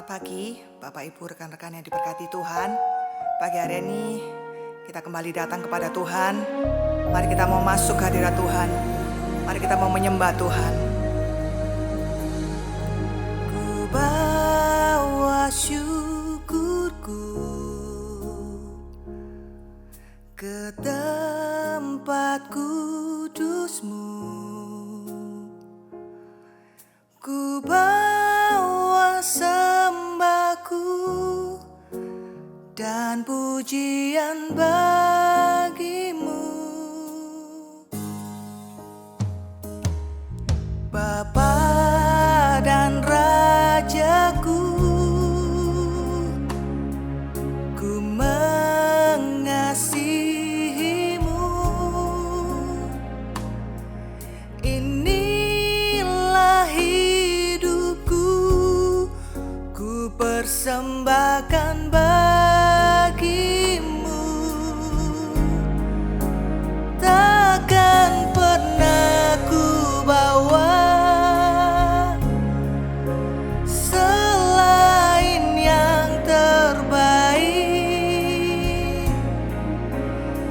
Selamat pagi, Bapak Ibu rekan-rekan yang diberkati Tuhan. Pagi hari ini kita kembali datang kepada Tuhan. Mari kita mau masuk ke hadirat Tuhan. Mari kita mau menyembah Tuhan. Ku bawa syukurku ke tempat kudus-Mu. Ku bawa sembahku dan pujian bagi-Mu, Bapa dan Rajaku. Ku mengasihi-Mu. Inilah hidupku, ku persembahkan bagi-Mu. Takkan pernah ku bawa selain yang terbaik.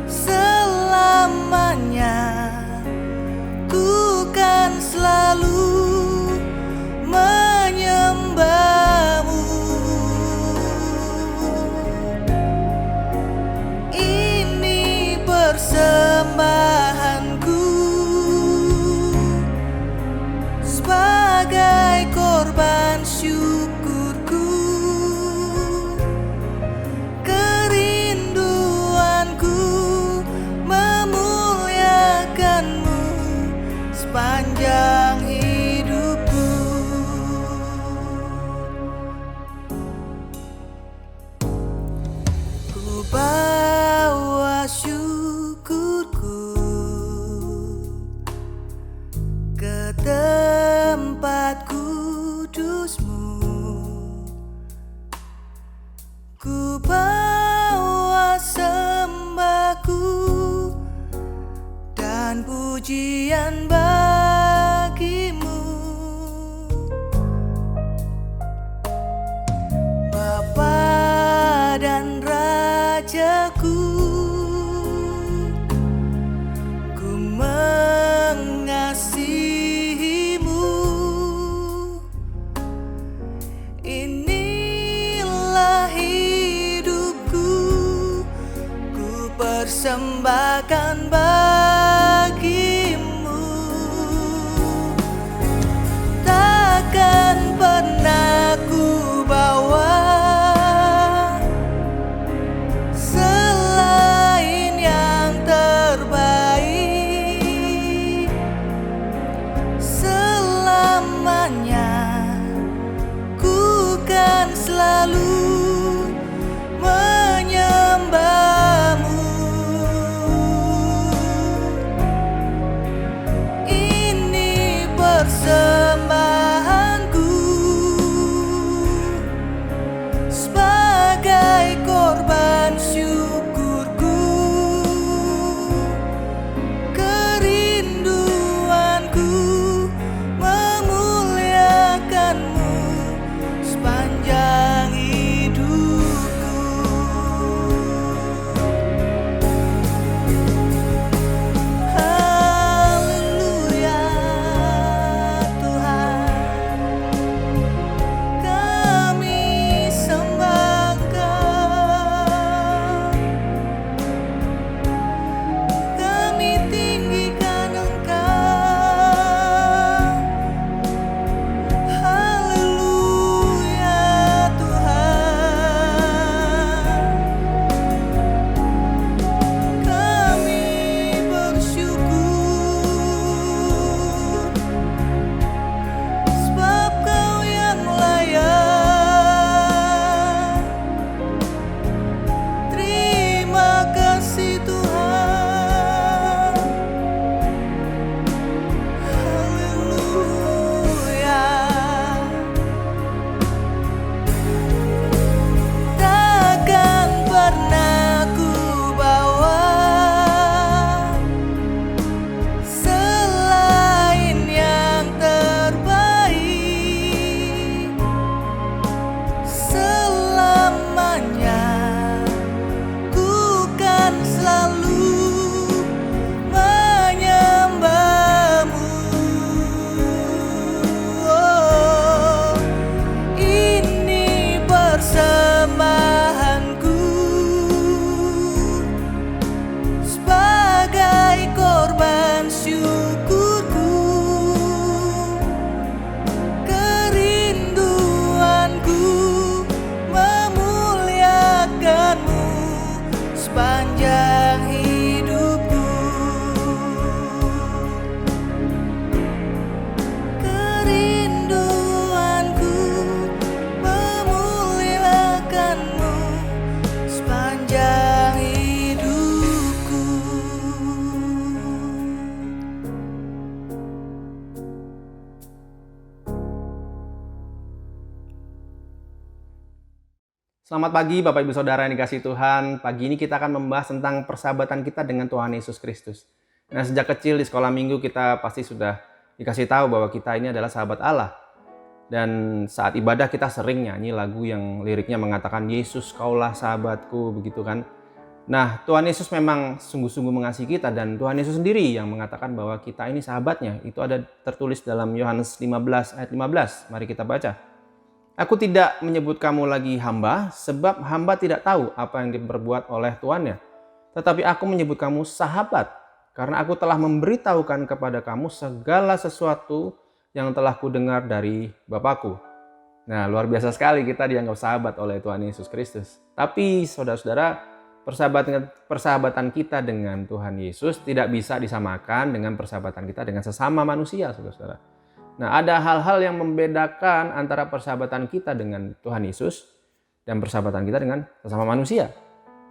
Selamanya ku kan selalu menyembah-Mu. Ini persembahanku sebagai korban syukurku, kerinduanku memuliakan-Mu sepanjang hidupku. Ku bawa syukurku ke tempat kudus-Mu. Ku bawa sembahku dan pujian bagi-Mu, Bapa dan Rajaku. Ku mengasihi-Mu. Inilah hidupku, ku persembahkan bagi-Mu. Takkan pernah ku bawa selain yang terbaik. Selamanya ku kan selalu menyembah-Mu. Selamat pagi Bapak Ibu Saudara yang dikasihi Tuhan. Pagi ini kita akan membahas tentang persahabatan kita dengan Tuhan Yesus Kristus. Nah, sejak kecil di sekolah minggu kita pasti sudah dikasih tahu bahwa kita ini adalah sahabat Allah. Dan saat ibadah kita sering nyanyi lagu yang liriknya mengatakan, Yesus kaulah sahabatku, begitu kan. Nah, Tuhan Yesus memang sungguh-sungguh mengasihi kita, dan Tuhan Yesus sendiri yang mengatakan bahwa kita ini sahabatnya. Itu ada tertulis dalam Yohanes 15 ayat 15. Mari kita baca. Aku tidak menyebut kamu lagi hamba, sebab hamba tidak tahu apa yang diperbuat oleh tuannya. Tetapi aku menyebut kamu sahabat, karena aku telah memberitahukan kepada kamu segala sesuatu yang telah kudengar dari Bapakku. Nah, luar biasa sekali kita dianggap sahabat oleh Tuhan Yesus Kristus. Tapi saudara-saudara, persahabatan kita dengan Tuhan Yesus tidak bisa disamakan dengan persahabatan kita dengan sesama manusia, saudara-saudara. Nah, ada hal-hal yang membedakan antara persahabatan kita dengan Tuhan Yesus dan persahabatan kita dengan sesama manusia.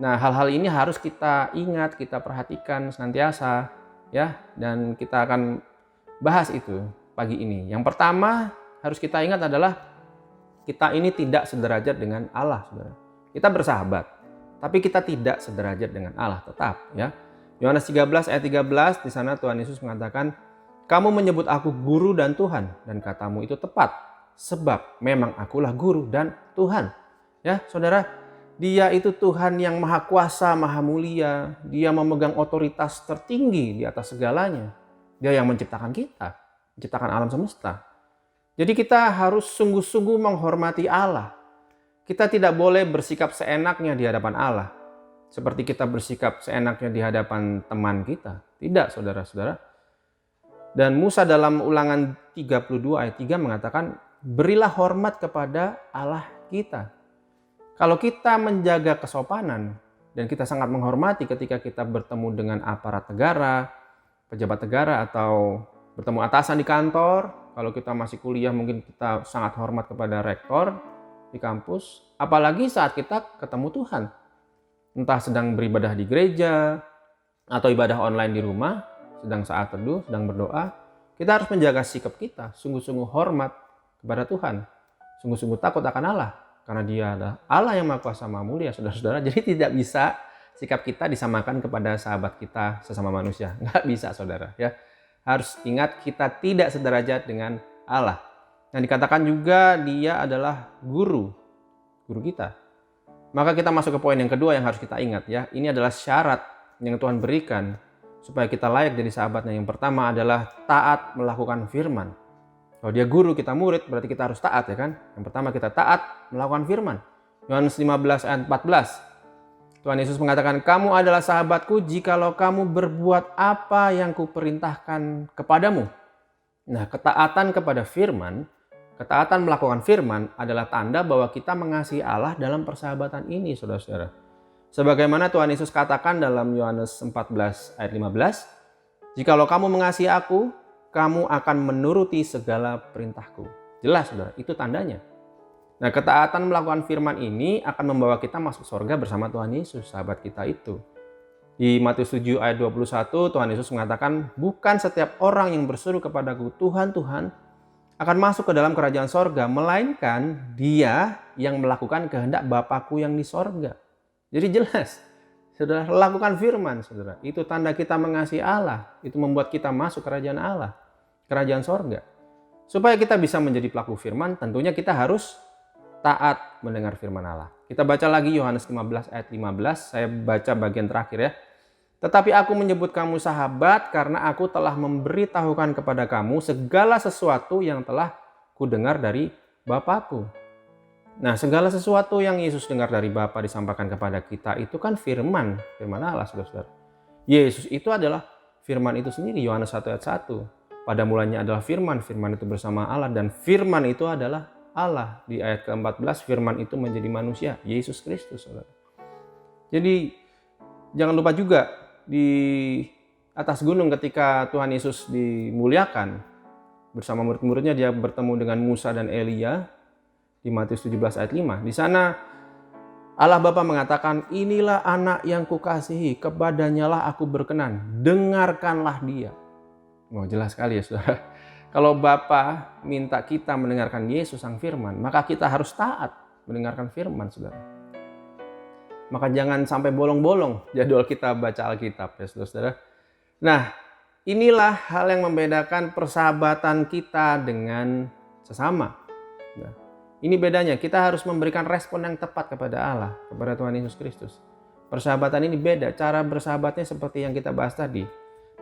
Nah, hal-hal ini harus kita ingat, kita perhatikan senantiasa, ya. Dan kita akan bahas itu pagi ini. Yang pertama harus kita ingat adalah kita ini tidak sederajat dengan Allah, saudara. Kita bersahabat, tapi kita tidak sederajat dengan Allah tetap, ya. Yohanes 13 ayat 13 di sana Tuhan Yesus mengatakan, kamu menyebut aku guru dan Tuhan, dan katamu itu tepat, sebab memang akulah guru dan Tuhan. Ya, saudara, Dia itu Tuhan yang maha kuasa, maha mulia. Dia memegang otoritas tertinggi di atas segalanya. Dia yang menciptakan kita, menciptakan alam semesta. Jadi kita harus sungguh-sungguh menghormati Allah. Kita tidak boleh bersikap seenaknya di hadapan Allah, seperti kita bersikap seenaknya di hadapan teman kita. Tidak, saudara-saudara. Dan Musa dalam Ulangan 32 ayat 3 mengatakan, berilah hormat kepada Allah kita. Kalau kita menjaga kesopanan dan kita sangat menghormati ketika kita bertemu dengan aparat negara, pejabat negara, atau bertemu atasan di kantor. Kalau kita masih kuliah mungkin kita sangat hormat kepada rektor di kampus. Apalagi saat kita ketemu Tuhan. Entah sedang beribadah di gereja atau ibadah online di rumah, sedang saat teduh, sedang berdoa, kita harus menjaga sikap kita, sungguh-sungguh hormat kepada Tuhan, sungguh-sungguh takut akan Allah, karena Dia adalah Allah yang maha kuasa, maha mulia, saudara-saudara. Jadi tidak bisa sikap kita disamakan kepada sahabat kita sesama manusia, nggak bisa, saudara. Ya, harus ingat kita tidak sederajat dengan Allah. Yang dikatakan juga Dia adalah guru kita. Maka kita masuk ke poin yang kedua yang harus kita ingat, ya. Ini adalah syarat yang Tuhan berikan supaya kita layak jadi sahabatnya. Yang pertama adalah taat melakukan firman. Kalau Dia guru, kita murid, berarti kita harus taat, ya kan? Yang pertama kita taat melakukan firman. Yohanes 15 ayat 14. Tuhan Yesus mengatakan, kamu adalah sahabatku jikalau kamu berbuat apa yang kuperintahkan kepadamu. Nah, ketaatan kepada firman, ketaatan melakukan firman adalah tanda bahwa kita mengasihi Allah dalam persahabatan ini, saudara-saudara. Sebagaimana Tuhan Yesus katakan dalam Yohanes 14 ayat 15, jikalau kamu mengasihi aku, kamu akan menuruti segala perintahku. Jelas, saudara, itu tandanya. Nah, ketaatan melakukan firman ini akan membawa kita masuk surga bersama Tuhan Yesus, sahabat kita itu. Di Matius 7 ayat 21, Tuhan Yesus mengatakan, bukan setiap orang yang berseru kepadaku, Tuhan, Tuhan, akan masuk ke dalam kerajaan sorga, melainkan dia yang melakukan kehendak Bapakku yang di sorga. Jadi jelas, saudara, lakukan firman, saudara. Itu tanda kita mengasihi Allah. Itu membuat kita masuk kerajaan Allah, kerajaan sorga. Supaya kita bisa menjadi pelaku firman, tentunya kita harus taat mendengar firman Allah. Kita baca lagi Yohanes 15 ayat 15. Saya baca bagian terakhir, ya. Tetapi aku menyebut kamu sahabat karena aku telah memberitahukan kepada kamu segala sesuatu yang telah kudengar dari Bapakku. Nah, segala sesuatu yang Yesus dengar dari Bapa disampaikan kepada kita itu kan firman Allah, saudara-saudara. Yesus itu adalah firman itu sendiri. Yohanes 1 ayat 1. Pada mulanya adalah firman, firman itu bersama Allah, dan firman itu adalah Allah. Di ayat ke-14, firman itu menjadi manusia, Yesus Kristus, saudara. Jadi jangan lupa juga di atas gunung ketika Tuhan Yesus dimuliakan bersama murid-muridnya, dia bertemu dengan Musa dan Elia. Di Matius 17 ayat 5. Di sana Allah Bapa mengatakan, inilah anak yang kukasihi, kepadanya lah aku berkenan, dengarkanlah dia. Oh, jelas sekali, ya, saudara. Kalau Bapa minta kita mendengarkan Yesus sang firman, maka kita harus taat mendengarkan firman, saudara. Maka jangan sampai bolong-bolong jadwal kita baca Alkitab ya saudara-saudara. Nah, inilah hal yang membedakan persahabatan kita dengan sesama. Nah, ini bedanya, kita harus memberikan respon yang tepat kepada Allah, kepada Tuhan Yesus Kristus. Persahabatan ini beda, cara bersahabatnya seperti yang kita bahas tadi.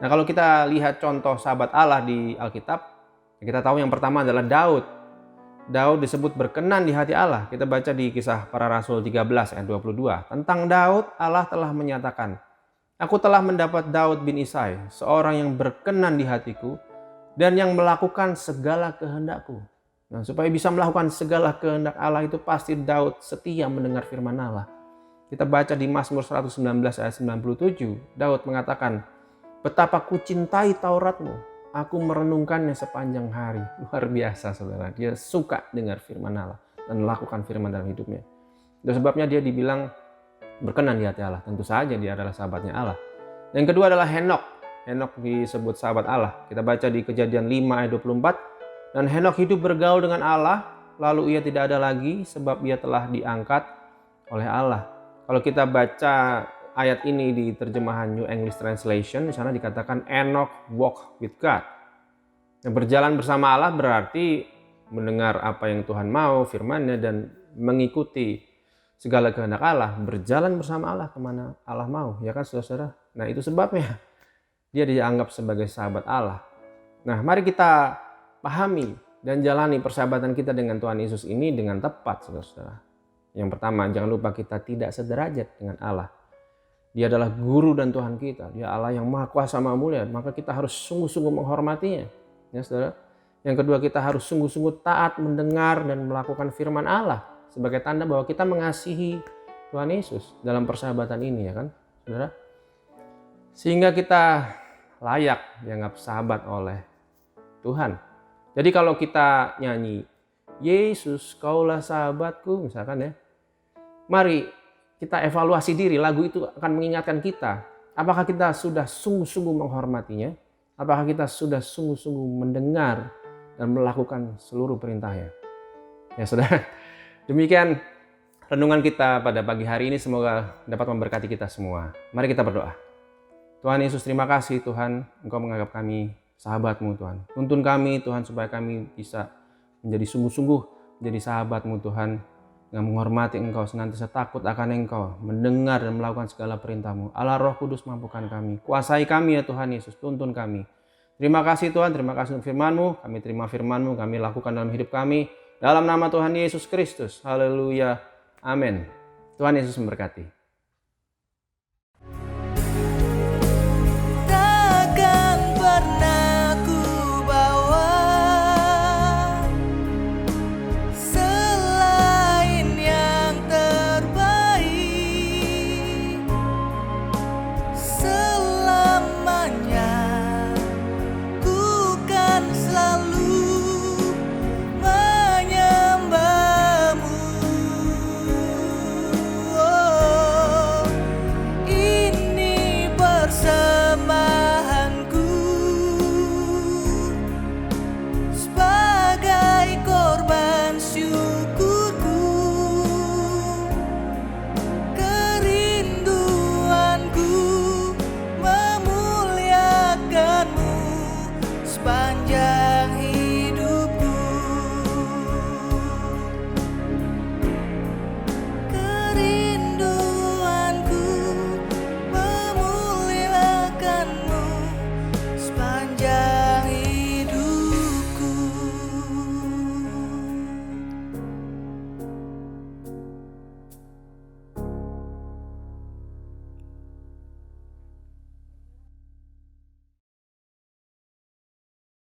Nah, kalau kita lihat contoh sahabat Allah di Alkitab, kita tahu yang pertama adalah Daud. Daud disebut berkenan di hati Allah. Kita baca di Kisah Para Rasul 13 ayat 22. Tentang Daud, Allah telah menyatakan, "Aku telah mendapat Daud bin Isai, seorang yang berkenan di hatiku dan yang melakukan segala kehendakku." Nah, supaya bisa melakukan segala kehendak Allah itu pasti Daud setia mendengar firman Allah. Kita baca di Mazmur 119 ayat 97. Daud mengatakan, "Betapa ku cintai Tauratmu. Aku merenungkannya sepanjang hari." Luar biasa saudara. Dia suka dengar firman Allah dan melakukan firman dalam hidupnya. Dan sebabnya dia dibilang berkenan di hati Allah. Tentu saja dia adalah sahabatnya Allah. Yang kedua adalah Henok. Henok disebut sahabat Allah. Kita baca di Kejadian 5 ayat 24. "Dan Henok hidup bergaul dengan Allah, lalu ia tidak ada lagi sebab ia telah diangkat oleh Allah." Kalau kita baca ayat ini di terjemahan New English Translation, di sana dikatakan Enoch walk with God. Yang berjalan bersama Allah berarti mendengar apa yang Tuhan mau, firman-Nya, dan mengikuti segala kehendak Allah. Berjalan bersama Allah kemana Allah mau, ya kan saudara-saudara? Nah, itu sebabnya dia dianggap sebagai sahabat Allah. Nah, mari kita pahami dan jalani persahabatan kita dengan Tuhan Yesus ini dengan tepat, saudara-saudara. Yang pertama, jangan lupa kita tidak sederajat dengan Allah. Dia adalah guru dan Tuhan kita. Dia Allah yang maha kuasa, maha mulia. Maka kita harus sungguh-sungguh menghormatinya. Ya, saudara. Yang kedua, kita harus sungguh-sungguh taat mendengar dan melakukan firman Allah. Sebagai tanda bahwa kita mengasihi Tuhan Yesus dalam persahabatan ini, ya kan, saudara. Sehingga kita layak dianggap sahabat oleh Tuhan. Jadi kalau kita nyanyi, "Yesus, kaulah sahabatku," misalkan ya. Mari kita evaluasi diri, lagu itu akan mengingatkan kita. Apakah kita sudah sungguh-sungguh menghormatinya? Apakah kita sudah sungguh-sungguh mendengar dan melakukan seluruh perintahnya? Ya saudara, demikian renungan kita pada pagi hari ini. Semoga dapat memberkati kita semua. Mari kita berdoa. Tuhan Yesus, terima kasih Tuhan, Engkau menganggap kami sahabat-Mu Tuhan. Tuntun kami Tuhan supaya kami bisa menjadi sungguh-sungguh menjadi sahabat-Mu Tuhan, yang menghormati Engkau, senantiasa takut akan Engkau, mendengar dan melakukan segala perintah-Mu. Allah Roh Kudus mampukan kami, kuasai kami ya Tuhan Yesus, tuntun kami. Terima kasih Tuhan, terima kasih untuk firman-Mu, kami terima firman-Mu, kami lakukan dalam hidup kami, dalam nama Tuhan Yesus Kristus. Haleluya, amin. Tuhan Yesus memberkati.